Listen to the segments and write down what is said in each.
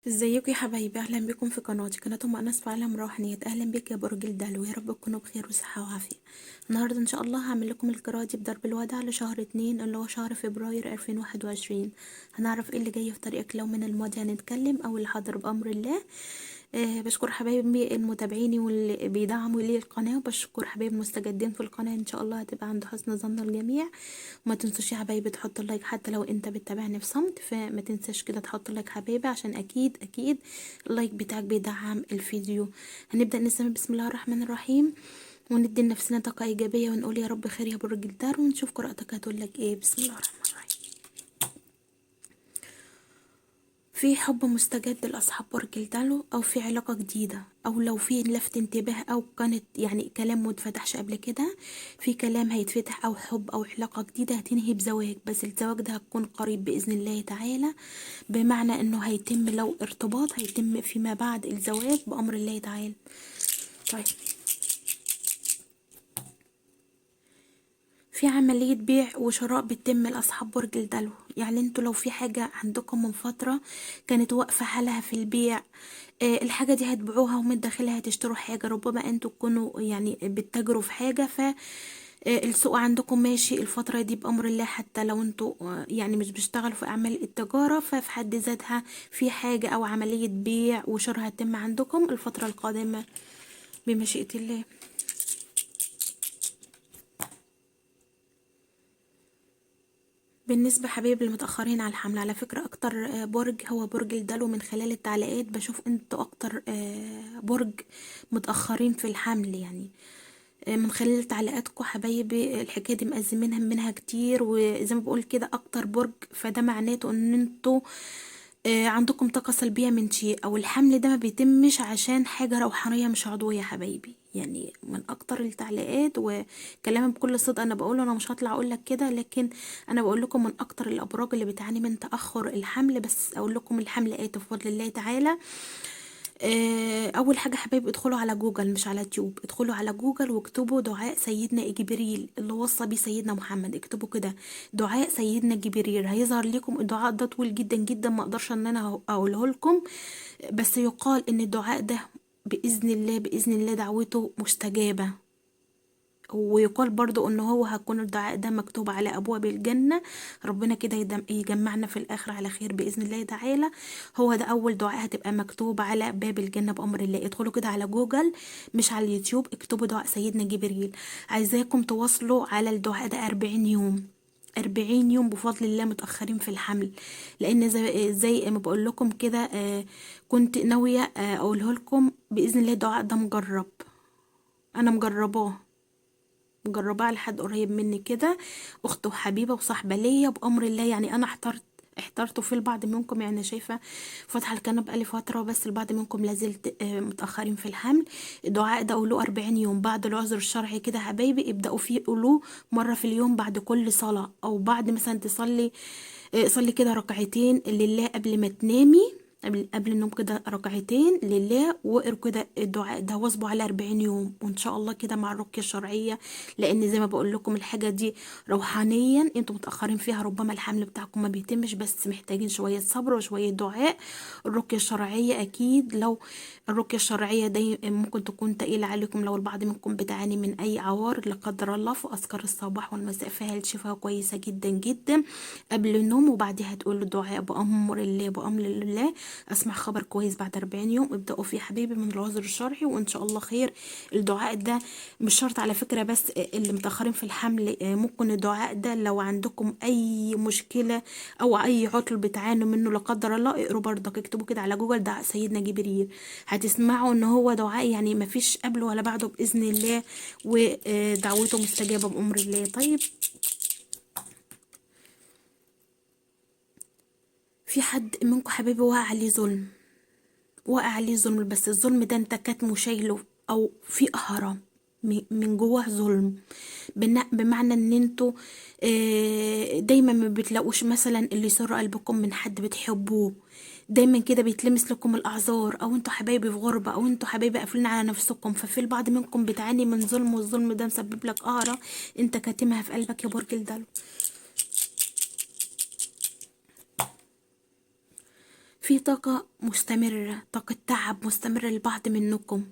ازيكم يا حبايبي؟ اهلا بكم في قناتي قناه ام انس في عالم روحانيات. اهلا بك يا برج الدلو، يا رب تكونوا بخير وصحه وعافيه. النهارده ان شاء الله هعمل لكم القراءه دي بضرب الوداع لشهر 2 اللي هو شهر فبراير 2021. هنعرف ايه اللي جاي في طريقك، لو من الماضي هنتكلم او اللي حاضر بامر الله. بشكر حبايبي المتابعين واللي بيدعموا لي القناه، وبشكر حبايبي المستجدين في القناه. ان شاء الله هتبقى عند حسن ظن الجميع. وما تنسوش يا حبايبي تحط اللايك، حتى لو انت بتتابعني في صمت فما تنساش كده تحط اللايك حبايبي، عشان اكيد اللايك بتاعك بيدعم الفيديو. هنبدأ نسمي بسم الله الرحمن الرحيم، وندي لنفسنا طاقة إيجابية ونقول يا رب خير يا برج الدار، ونشوف قراءتك هتقول لك ايه. بسم الله الرحمن الرحيم. في حب مستجد لأصحاب برج الدلو، أو في علاقة جديدة، أو لو في لفت انتباه، أو كانت يعني كلام متفتحش قبل كده، في كلام هيتفتح، أو حب أو علاقة جديدة هتنهي بزواج. بس الزواج ده هتكون قريب بإذن الله تعالى، بمعنى إنه هيتم، لو ارتباط هيتم فيما بعد الزواج بأمر الله تعالى. طيب، في عملية بيع وشراء بتتم لأصحاب برج الدلو. يعني انتوا لو في حاجة عندكم من فترة كانت واقفة حالها في البيع، الحاجة دي هتبيعوها، ومن داخلها هتشتروا حاجة. ربما انتوا تكونوا يعني بتتاجروا في حاجة، ف السوق عندكم ماشي الفترة دي بأمر الله. حتى لو انتوا يعني مش بيشتغلوا في أعمال التجارة، ففي حد ذاتها في حاجة أو عملية بيع وشراء هتتم عندكم الفترة القادمة بمشيئة الله. بالنسبة حبايب المتأخرين على الحمل، على فكرة أكتر برج هو برج الدلو. من خلال التعليقات بشوف انتوا أكتر برج متأخرين في الحمل يعني. من خلال تعليقاتكم حبايبي الحكاية دي مأزمينها منها كتير، وزي ما بقول كده أكتر برج، فده معناته ان انتوا عندكم طاقة سلبية من شيء، او الحمل ده ما بيتمش عشان حاجة روحانية مش عضوية يا حبايبي. يعني من اكتر التعليقات وكلام بكل صدق انا بقوله، انا مش هطلع اقول لك كده، لكن انا بقول لكم من اكتر الابراج اللي بتعاني من تأخر الحمل. بس اقول لكم الحمل آتي بفضل الله تعالى. اول حاجه حبايبي ادخلوا على جوجل، مش على يوتيوب، ادخلوا على جوجل واكتبوا دعاء سيدنا جبريل اللي وصى بيه سيدنا محمد. اكتبوا كده دعاء سيدنا جبريل، هيظهر لكم. الدعاء ده طويل جدا جدا، ما اقدرش ان انا اقوله لكم، بس يقال ان الدعاء ده باذن الله دعوته مستجابه. ويقال برضو ان هو هيكون الدعاء ده مكتوب على ابواب الجنة. ربنا كده يجمعنا في الاخر على خير باذن الله تعالى. هو ده اول دعاء هتبقى مكتوب على باب الجنة بامر الله. ادخلوا كده على جوجل، مش على اليوتيوب، اكتبوا دعاء سيدنا جبريل. عايزاكم تواصلوا على الدعاء ده 40 يوم. 40 يوم بفضل الله متأخرين في الحمل. لأن زي ما بقول لكم كده، كنت ناوية أقوله لكم بإذن الله. الدعاء ده مجرب، أنا مجرباه لحد قريب مني كده، اخت وحبيبه وصاحبه ليا بامر الله. يعني انا احترت في البعض منكم، يعني شايفه فاتحه القناه بقالي فتره، بس البعض منكم لازلت متاخرين في الحمل. الدعاء ده قولوه 40 يوم بعد العذر الشرعي كده يا حبايبي. ابداوا فيه، قولوه مره في اليوم بعد كل صلاه، او بعد مثلا تصلي صلي كده ركعتين لله قبل ما تنامي. قبل النوم كده ركعتين لله، واقروا كده الدعاء ده واظبوا على 40 يوم، وان شاء الله كده مع الرقية الشرعية. لان زي ما بقول لكم الحاجة دي روحانيا انتوا متأخرين فيها، ربما الحمل بتاعكم ما بيتمش، بس محتاجين شوية صبر وشوية دعاء. الرقية الشرعية اكيد، لو الرقية الشرعية دي ممكن تكون تقيلة عليكم، لو البعض منكم بتعاني من اي عوار لا قدر الله، في اذكار الصباح والمساء فيها الشفاء كويسة جدا جدا قبل النوم. وبعدها تقول الدعاء بأمر الله. اسمع خبر كويس بعد 40 يوم، ابدأوا فيه حبيبي من العذر الشرعي، وان شاء الله خير. الدعاء ده مش شرط على فكرة، بس اللي متأخرين في الحمل ممكن الدعاء ده لو عندكم اي مشكلة او اي عطل بتعانوا منه لا قدر الله، اقروا برضك، اكتبوا كده على جوجل دعاء سيدنا جبريل. هتسمعوا ان هو دعاء يعني مفيش قبله ولا بعده بإذن الله، ودعوته مستجابة بأمر الله. طيب، في حد منكم حبيبي وقع عليه ظلم، بس الظلم ده انت كاتمه شايله، او في اهرام من جواه ظلم. بمعنى ان انتوا دايما ما بتلاقوش مثلا اللي يسر قلبكم من حد بتحبوه. دايما كده بيتلمس لكم الاعذار، او انتوا حبايبي في غربة، او انتوا حبايبي قافلين على نفسكم. ففي البعض منكم بتعاني من ظلم، والظلم ده مسبب لك قهرة انت كاتمها في قلبك يا برج الدلو. في طاقة مستمرة، طاقة تعب مستمر لبعض منكم.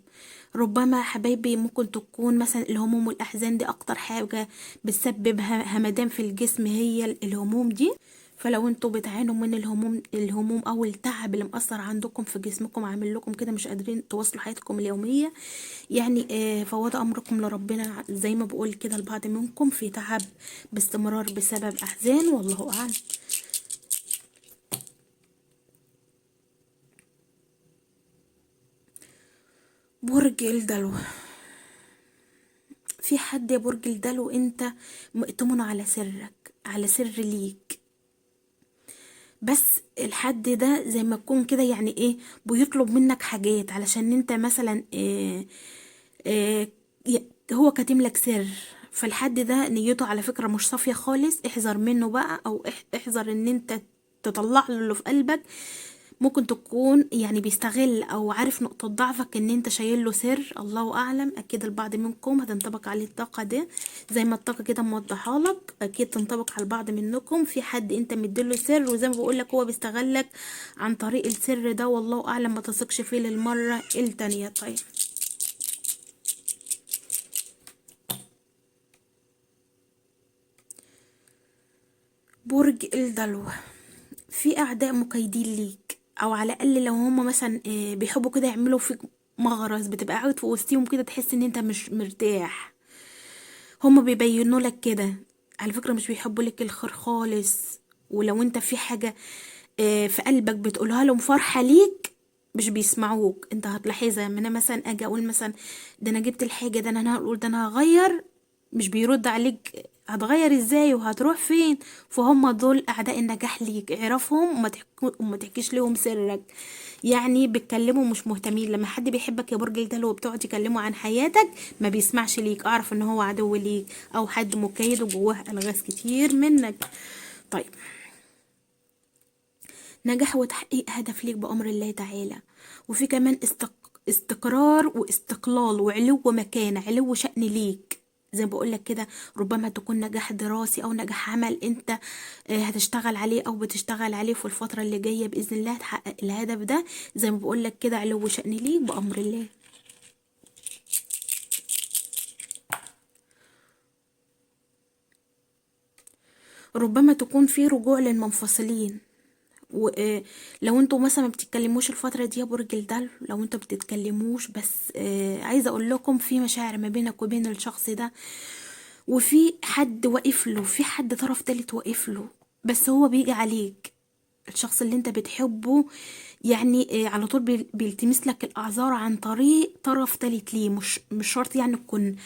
ربما حبايبي ممكن تكون مثلا الهموم والأحزان دي أكتر حاجة بتسبب همدان في الجسم، هي الهموم دي. فلو انتوا بتعانوا من الهموم او التعب اللي مأثر عندكم في جسمكم، عامل لكم كده مش قادرين تواصلوا حياتكم اليومية، يعني فوض امركم لربنا زي ما بقول كده. البعض منكم في تعب باستمرار بسبب احزان، والله اعلم. برج الدلو، في حد يا برج الدلو انت مؤتمن على سرك، على سر ليك، بس الحد ده زي ما تكون كده يعني ايه بيطلب منك حاجات علشان انت مثلا إيه هو كاتم لك سر. فالحد ده نيته على فكرة مش صافية خالص، احذر منه بقى، او احذر ان انت تطلع له اللي في قلبك. ممكن تكون يعني بيستغل او عارف نقطة ضعفك ان انت شايل له سر، الله اعلم. اكيد البعض منكم هتنطبق عليه الطاقة دي، زي ما الطاقة كده موضحة لك، اكيد تنطبق على البعض منكم. في حد انت مديله سر، وزي ما بقول لك هو بيستغلك عن طريق السر ده، والله اعلم. ما تثقش فيه للمرة التانية. طيب برج الدلو، في اعداء مكيدين ليك، او على الاقل لو هم مثلا بيحبوا كده يعملوا فيك مغرز، بتبقى قاعد في وسطهم كده تحس ان انت مش مرتاح. هم بيبينوا لك كده، على فكرة مش بيحبوا لك الخير خالص. ولو انت في حاجة في قلبك بتقولها لهم فرحة ليك، مش بيسمعوك. انت هتلاحظها لما انا مثلا اجي اقول مثلا ده انا جبت الحاجة، ده انا هقول ده انا هغير، مش بيرد عليك هتغير ازاي وهتروح فين. فهم دول اعداء النجاح ليك، اعرفهم وما تحكيش لهم سرك. يعني بيتكلموا مش مهتمين. لما حد بيحبك يا برج الدلو وبتقعد تكلمه عن حياتك ما بيسمعش ليك، اعرف ان هو عدو ليك، او حد مكيد وجواه الغاز كتير منك. طيب نجاح وتحقيق هدف ليك بأمر الله تعالى. وفي كمان استقرار واستقلال وعلو مكانة، علو شأن ليك. زي ما بقولك كده، ربما تكون نجاح دراسي او نجاح عمل انت هتشتغل عليه او بتشتغل عليه في الفترة اللي جاية بإذن الله تحقق الهدف ده. زي ما بقولك كده علو شأن ليك بأمر الله. ربما تكون في رجوع للمنفصلين. ولو انتوا مثلا ما بتتكلموش الفترة دي يا برج الدلو، لو انتوا بتتكلموش، بس عايزة اقول لكم في مشاعر ما بينك وبين الشخص ده، وفي حد واقف له، في حد طرف تالت واقف له، بس هو بيجي عليك. الشخص اللي انت بتحبه يعني على طول بيلتمس لك الاعذار عن طريق طرف تالت ليه. مش شرط يعني تكون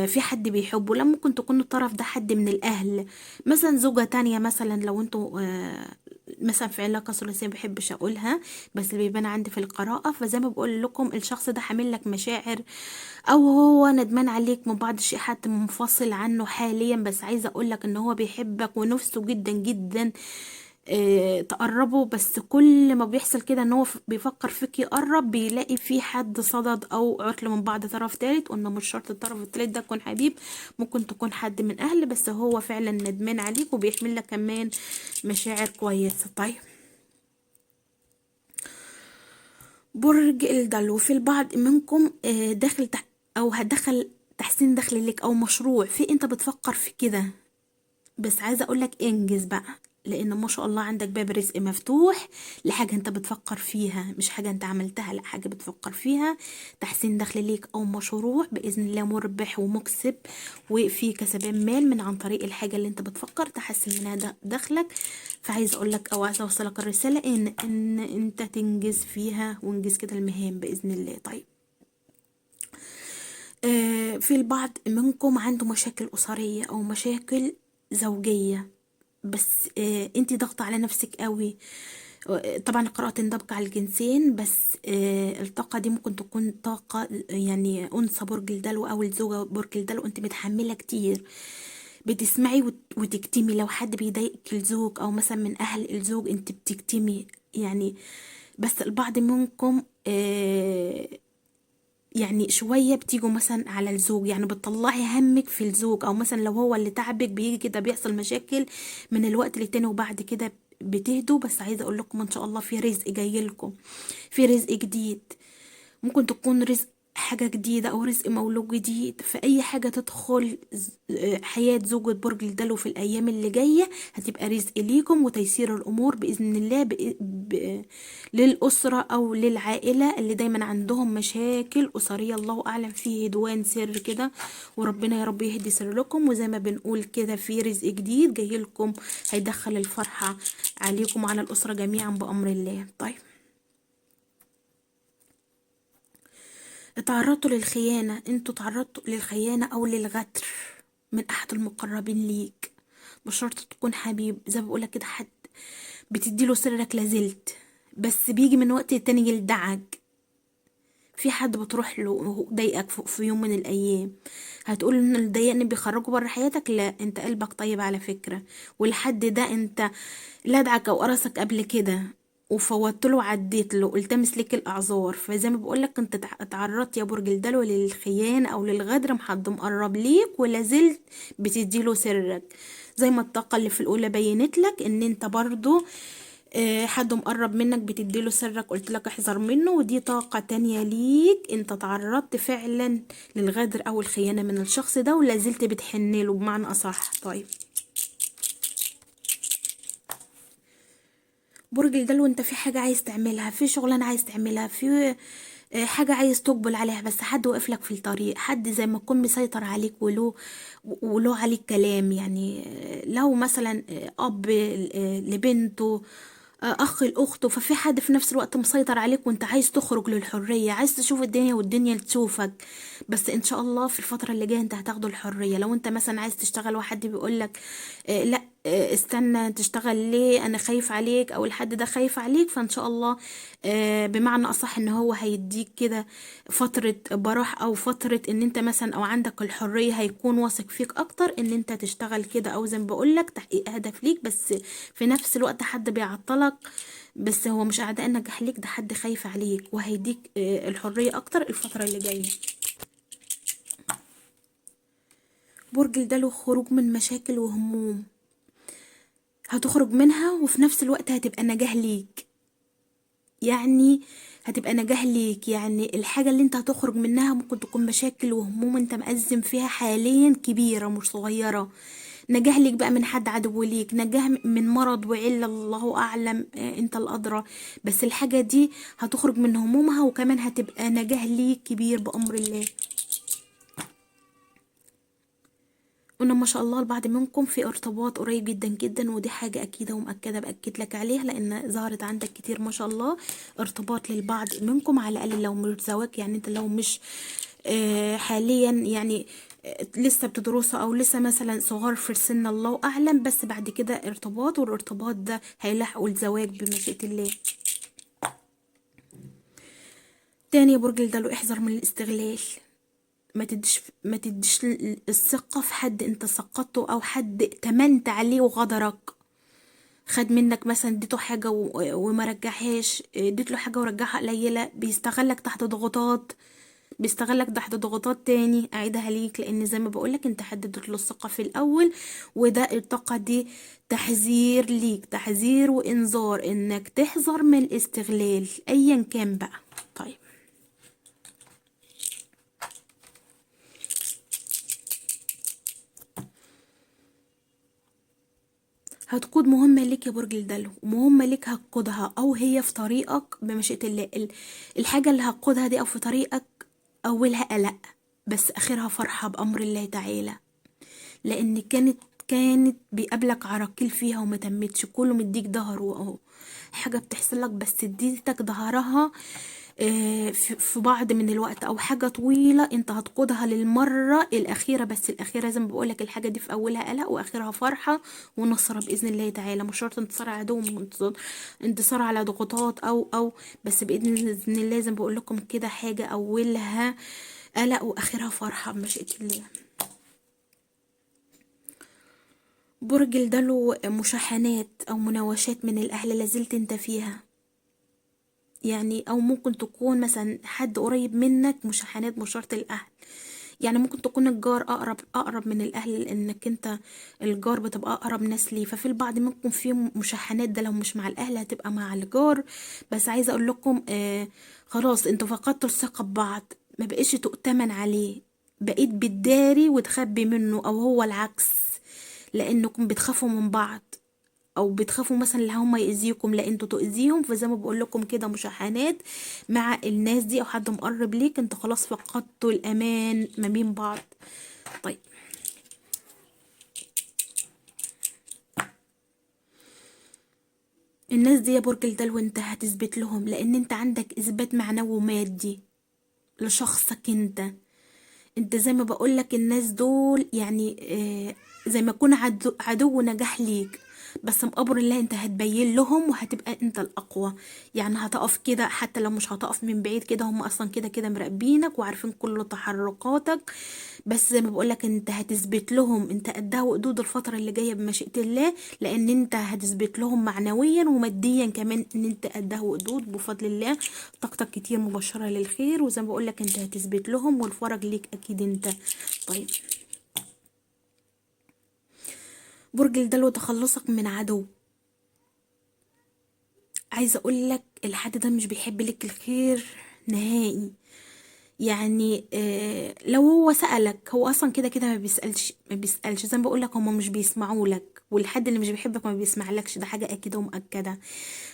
في حد بيحبه، لا، ممكن تكون الطرف ده حد من الاهل، مثلا زوجة تانية، مثلا لو انتوا مثلا في علاقة ثلاثية بحبش اقولها، بس اللي بيبان عندي في القراءة. فزي ما بقول لكم الشخص ده حامل لك مشاعر، او هو ندمان عليك من بعض الشيء، حتى منفصل عنه حاليا، بس عايزة اقول لك ان هو بيحبك ونفسه جدا جدا تقربه. بس كل ما بيحصل كده ان هو بيفكر فيك يقرب، بيلاقي في حد صدد او عطل من بعض طرف تالت. قلنا مش شرط الطرف التالت ده يكون حبيب، ممكن تكون حد من اهل، بس هو فعلا ندمان عليك وبيحمل لك كمان مشاعر كويسة. طيب برج الدلو، في البعض منكم داخل او هتدخل تحسين دخل لك او مشروع في انت بتفكر في كده. بس عايزه اقولك انجز بقى، لان ما شاء الله عندك باب رزق مفتوح لحاجه انت بتفكر فيها، مش حاجه انت عملتها، لا، حاجه بتفكر فيها. تحسين دخل ليك او مشروع باذن الله مربح ومكسب، وفي كسبان مال من عن طريق الحاجه اللي انت بتفكر تحسن منها دخلك. فعايزه اقولك او عايزه اوصلك الرساله ان انت تنجز فيها، وانجز كده المهام باذن الله. طيب في البعض منكم عنده مشاكل أسرية أو مشاكل زوجية، بس انتي ضغط على نفسك قوي. طبعا القراءة تنطبق على الجنسين، بس الطاقة دي ممكن تكون طاقة يعني أنثى برج الدلو أو الزوجة برج الدلو، انت متحملة كتير، بتسمعي وتكتمي. لو حد بيضايقك الزوج أو مثلا من أهل الزوج انت بتكتمي يعني. بس البعض منكم يعني شوية بتيجوا مثلا على الزوج، يعني بتطلعي همك في الزوج، او مثلا لو هو اللي تعبك بيجي كده بيحصل مشاكل من الوقت للتاني، وبعد كده بتهدوا، بس عايزة اقول لكم ان شاء الله في رزق جاي لكم، في رزق جديد. ممكن تكون رزق حاجة جديدة أو رزق مولود جديد، في أي حاجة تدخل حياة زوجة برج الدلو في الأيام اللي جاية هتبقى رزق ليكم وتيسير الأمور بإذن الله، للأسرة أو للعائلة اللي دايما عندهم مشاكل أسرية، الله أعلم، فيه هدوان سر كده، وربنا يا رب يهدي سركم. وزي ما بنقول كده في رزق جديد جاي لكم هيدخل الفرحة عليكم وعلى الأسرة جميعا بأمر الله. طيب، اتعرضتوا للخيانة، انتوا تعرضتوا للخيانة او للغدر من احد المقربين ليك، مش شرط تكون حبيب، زي ما بقولك كده حد بتديله سرك لازلت، بس بيجي من وقت التاني يلدعك. في حد بتروح له وهو ضايقك في يوم من الايام، هتقول ان اللي ضايقني بيخرجوا بره حياتك؟ لا، انت قلبك طيب على فكرة، والحد ده انت لدعك او قرصك قبل كده وفوتت له وعديت له، التمس لك الاعذار. فزي ما بقولك انت اتعرضت يا برج الدلو للخيانة او للغدر، محد مقرب ليك ولازلت بتديله سرك. زي ما الطاقة اللي في الاولى بينت لك ان انت برضو حد مقرب منك بتديله سرك، قلت لك احذر منه، ودي طاقة تانية ليك، انت تعرضت فعلا للغدر او الخيانة من الشخص ده ولازلت بتحنله بمعنى اصح. طيب، برج الدلو انت في حاجة عايز تعملها، في شغلانة عايز تعملها، في حاجة عايز تقبل عليها، بس حد وقف لك في الطريق، حد زي ما يكون مسيطر عليك وله عليك كلام يعني. لو مثلا أب لبنته، أخ لأخته، ففي حد في نفس الوقت مسيطر عليك وانت عايز تخرج للحرية، عايز تشوف الدنيا والدنيا تشوفك. بس ان شاء الله في الفترة اللي جاية انت هتاخدوا الحرية. لو انت مثلا عايز تشتغل وحد بيقولك لا استنى تشتغل ليه، انا خايف عليك، او الحد ده خايف عليك، فان شاء الله بمعنى اصح ان هو هيديك كده فترة براح او فترة ان انت مثلا او عندك الحرية، هيكون واثق فيك اكتر ان انت تشتغل كده، او زي ما بقولك تحقيق هدف ليك، بس في نفس الوقت حد بيعطلك، بس هو مش اعداء نجاح ليك، ده حد خايف عليك وهيديك الحرية اكتر الفترة اللي جاية. برج الدلو خروج من مشاكل وهموم، هتخرج منها وفي نفس الوقت هتبقى نجاح ليك، يعني هتبقى نجاح ليك، يعني الحاجة اللي انت هتخرج منها ممكن تكون مشاكل وهموم انت مأزم فيها حاليا كبيرة مش صغيرة، نجاح ليك بقى من حد عدو ليك، نجاح من مرض وعلة، الله أعلم، انت الأدرى، بس الحاجة دي هتخرج من همومها وكمان هتبقى نجاح ليك كبير بأمر الله. قلنا ما شاء الله البعض منكم في ارتباط قريب جدا جدا، ودي حاجة أكيدة ومأكدة بأكد لك عليها، لأن ظهرت عندك كتير ما شاء الله ارتباط للبعض منكم، على الأقل لو مش زواج، يعني انت لو مش حاليا يعني لسه بتدرسوا او لسه مثلا صغار في السن الله اعلم، بس بعد كده ارتباط، والارتباط ده هيلحقوا الزواج بمشيئة الله. تاني يا برج الدلو احذر من الاستغلال، ما تديش الثقة في حد انت سقطته او حد اتمنت عليه وغدرك، خد منك مثلا اديته حاجة وما رجعهاش، اديت له حاجة ورجعها قليلة، بيستغلك تحت ضغوطات، بيستغلك تحت ضغوطات تاني، اعيدها ليك، لان زي ما بقولك انت حددت له الثقة في الاول، وده الطاقة دي تحذير ليك، تحذير وانذار انك تحذر من الاستغلال ايا كان بقى. طيب، هتقود مهمة ليك يا برج الدلو، مهمة ليك هتقودها او هي في طريقك بمشيئة الله، الحاجة اللي هتقودها دي او في طريقك اولها قلق بس اخرها فرحة بامر الله تعالى، لان كانت بيقابلك عراقيل فيها وما تمتش، كله مديك ظهره اهو، حاجة بتحصل لك بس اديتك ظهرها في بعض من الوقت، او حاجة طويلة انت هتقودها للمرة الاخيرة، بس الاخيرة زي ما بقولك الحاجة دي في اولها قلق واخرها فرحة ونصرة باذن الله تعالى، مش شرط انتصار على عدو، انتصار على ضغوطات او بس باذن الله زي ما بقول لكم كده، حاجة اولها قلق واخرها فرحة بمشيئة الله. برج الدلو مشاحنات او مناوشات من الاهل لازلت انت فيها، يعني او ممكن تكون مثلا حد قريب منك، مشاحنات مش شرط الاهل، يعني ممكن تكون الجار اقرب من الاهل، لانك انت الجار بتبقى اقرب ناس ليه، ففي البعض منكم فيهم مشاحنات، ده لو مش مع الاهل هتبقى مع الجار. بس عايزه اقول لكم خلاص انتوا فقدتوا الثقه ببعض، ما بقيش تؤتمن عليه، بقيت بتداري وتخبي منه، او هو العكس، لانكم بتخافوا من بعض، او بتخافوا مثلا ان هم يأذيكم لا انتوا تؤذيهم. فزي ما بقول لكم كده مشاحنات مع الناس دي، او حد مقرب ليك، انتوا خلاص فقدتوا الامان ما بين بعض. طيب الناس دي يا برج الدلو انت هتثبت لهم، لان انت عندك اثبات معنوي ومادي لشخصك انت زي ما بقولك الناس دول يعني زي ما يكون عدو نجاح ليك، بس بأمر الله انت هتبين لهم وهتبقى انت الأقوى. يعني هتقف كده، حتى لو مش هتقف من بعيد كده، هم اصلا كده كده مراقبينك وعارفين كل تحركاتك. بس زي ما بقولك انت هتثبت لهم انت قدها وقدود الفترة اللي جاية بمشيئة الله، لان انت هتثبت لهم معنويا وماديا كمان ان انت قدها وقدود بفضل الله. طاقتك كتير مبشرة للخير، وزي ما بقولك انت هتثبت لهم، والفرج ليك اكيد انت. طيب برج الدلو تخلصك من عدو، عايزه اقولك الحد ده مش بيحب لك الخير نهائي. يعني لو هو سألك، هو اصلا كده كده ما بيسألش زي ما بقول لك، هم مش بيسمعوا لك، والحد اللي مش بيحبك ما بيسمعلكش، ده حاجة اكيدة ومؤكدة.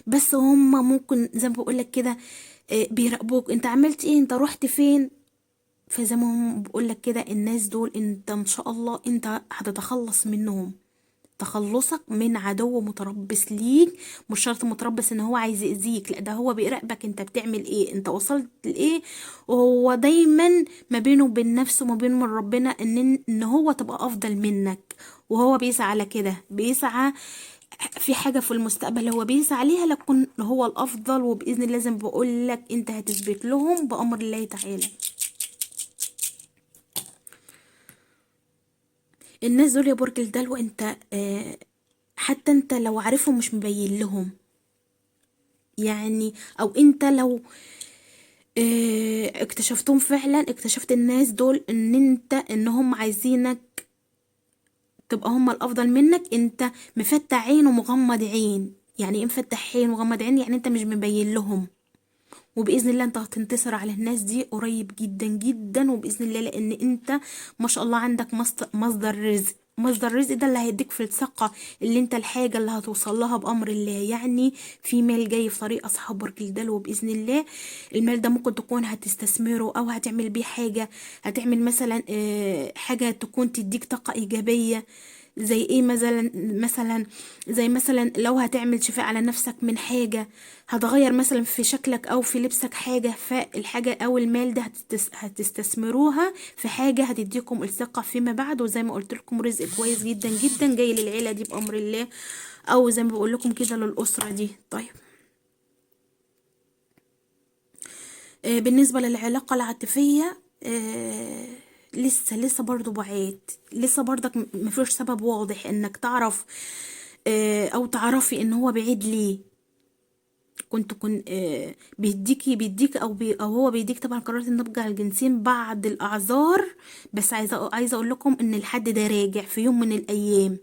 بس هم ممكن زي ما بقول لك كده بيراقبوك، انت عملت ايه، انت رحت فين. فزي ما هم بقول لك كده الناس دول انت ان شاء الله انت هتتخلص منهم، تخلصك من عدو متربص ليك. مش شرط متربص ان هو عايز يأذيك، لا ده هو بيراقبك انت بتعمل ايه، انت وصلت لايه. وهو دايما ما بينه وبين نفسه، ما بينه وبين ربنا ان هو تبقى افضل منك، وهو بيسعى على كده، بيسعى في حاجة في المستقبل هو بيسعى عليها لكن هو الافضل. وباذن الله زي ما بقول لك انت هتثبت لهم بامر الله تعالى. الناس دول يا برج الدلو انت حتى انت لو عارفهم مش مبين لهم، يعني او انت لو اكتشفتهم فعلا، اكتشفت الناس دول ان هم عايزينك تبقى هم الافضل منك، انت مفتح عين ومغمض عين. يعني ايه مفتح عين ومغمض عين؟ يعني انت مش مبين لهم، وباذن الله انت هتنتصر على الناس دي قريب جدا جدا، وباذن الله لان انت ما شاء الله عندك مصدر رزق. مصدر الرزق ده اللي هيديك في الثقة، اللي انت الحاجة اللي هتوصل لها بأمر الله. يعني في مال جاي في طريق أصحاب برج الدلو بإذن الله. المال ده ممكن تكون هتستثمره أو هتعمل بيه حاجة، هتعمل مثلا حاجة تكون تديك طاقة إيجابية. زي ايه مثلا زي مثلا لو هتعمل شفاء على نفسك من حاجة، هتغير مثلا في شكلك او في لبسك حاجة، فالحاجة او المال ده هتستثمروها في حاجة هتديكم الثقة فيما بعد. وزي ما قلت لكم رزق كويس جدا جدا جاي للعيلة دي بأمر الله، او زي ما بقول لكم كده للأسرة دي. طيب بالنسبة للعلاقة العاطفية لسه برضو بعيد، لسه برضك مفيش سبب واضح انك تعرف او تعرفي ان هو بعيد ليه. كن بيديك او هو بيديك طبعا قرارات النضج على الجنسين بعد الاعذار. بس عايزه اقول لكم ان الحد ده راجع في يوم من الايام.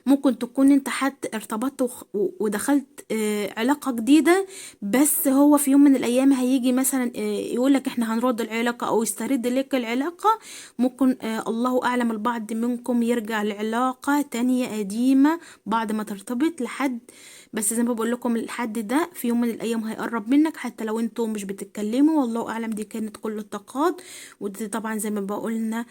ممكن تكون انت حد ارتبطت ودخلت علاقة جديدة، بس هو في يوم من الايام هيجي مثلا يقولك احنا هنرد العلاقة او يسترد لك العلاقة. ممكن الله اعلم البعض منكم يرجع لعلاقة تانية قديمة بعد ما ترتبط لحد. بس زي ما بقول لكم الحد ده في يوم من الايام هيقرب منك، حتى لو انتوا مش بتتكلموا، والله اعلم. دي كانت كل الطاقات، ودي طبعا زي ما بقولنا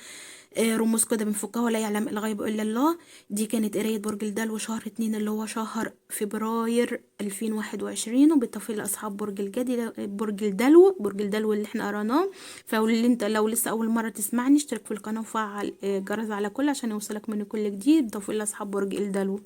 رموز كده بنفكها ولا يعلم الغيب الا الله. دي كانت قراية برج الدلو شهر 2 اللي هو شهر فبراير 2021، وبالتوفيق لأصحاب برج الجدي برج الدلو اللي احنا قراناه. فاللي انت لو لسه أول مرة تسمعني اشترك في القناة وفعل الجرس على كل عشان يوصلك من كل جديد. بالتوفيق لأصحاب برج الدلو.